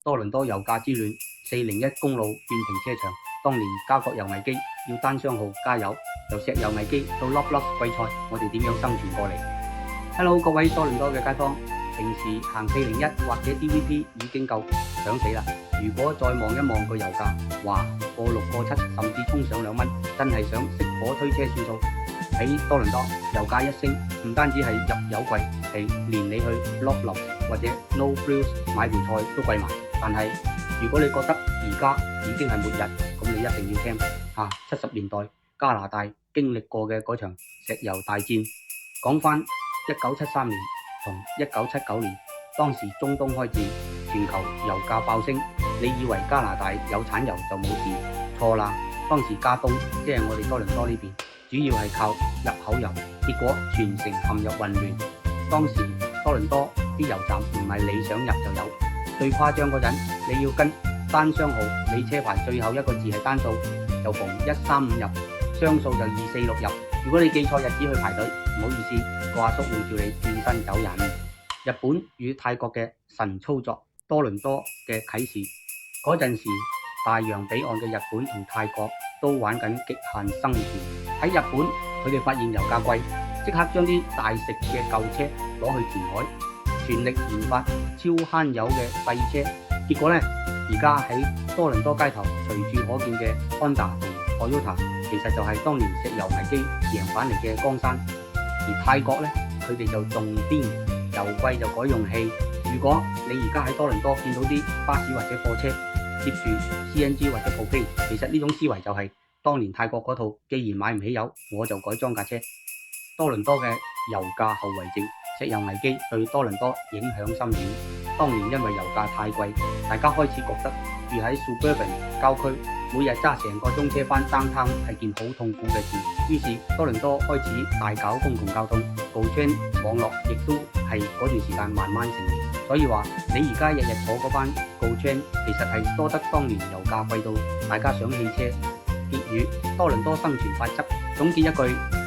多倫多油價之亂，401公路變停車場。當年加國油危機要單雙號加油，由石油危機到 Loblaws 貴菜，我哋點樣生存過嚟 ？Hello， 各位多倫多嘅街坊，平時行401或者 DVP 已經夠想死啦。如果再望一望個油價，哇，過6、過7，甚至衝上2蚊，真係想熄火推車算數。喺多倫多，油價一升，唔單止係入油貴，係連你去 Loblaws 或者 No Frills 買盤菜都貴埋。但係如果你覺得而家已經係末日，咁你一定要聽70年代加拿大經歷過嘅嗰場石油大戰。講返1973年同1979年，當時中東開戰，全球油價爆升，你以為加拿大有產油就冇事？錯啦！當時加東即係我哋多倫多呢邊，主要係靠入口油，結果全城陷入混亂。當時多倫多啲油站唔係你想入就有，最誇張嗰陣你要跟單雙號，你車牌最後一個字係單數，就逢135入，雙數就246入。如果你記錯日子去排隊，唔好意思，個阿叔會叫你轉身走人。日本與泰國嘅神操作，多倫多嘅啟示。嗰陣時，大洋彼岸嘅日本同泰國都玩緊極限生存。喺日本，佢哋發現油價貴，即刻將啲大食嘅舊車攞去填海，全力研發超慳油嘅廢車。結果呢，而家喺多倫多街頭隨處可見嘅 Honda 同 Toyota， 其實就係當年石油危機贏返嚟嘅江山。而泰國呢，佢哋就仲癲，油貴就改用氣。如果你而家喺多倫多見到啲巴士或者貨車接住 CNG 或者 propane， 其實呢種思維就係當年泰國嗰套，既然買唔起油，我就改裝架車。多倫多嘅油價後遺症，石油危機對多倫多影響深遠。當年因為油價太貴，大家開始覺得住喺 suburban 郊區，每日揸成個鐘車返 downtown 係件好痛苦嘅事。於是多倫多開始大搞公共交通，GO train 網絡亦都係嗰段時間慢慢成型。所以話你而家日日坐嗰班 GO train， 其實係多得當年油價貴到大家想汽車。結語：多倫多生存法則。總結一句，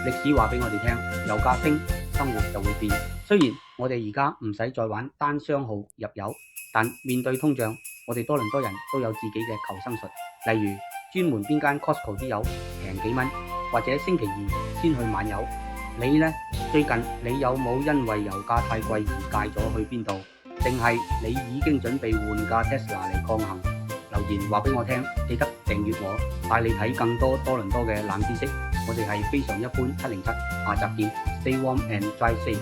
歷史話俾我哋聽，油價升，生活就會變。雖然我哋而家唔使再玩單雙號入油，但面對通脹，我哋多倫多人都有自己嘅求生術。例如專門邊間 Costco 啲油平幾蚊，或者星期二先去買油。你呢？最近你有冇因為油價太貴而戒咗去邊度？定係你已經準備換架 Tesla 嚟抗衡？留言話俾我聽，記得訂閱我，帶你睇更多多倫多嘅冷知識。我哋係非常一般707，下集見。Stay warm and drive safe。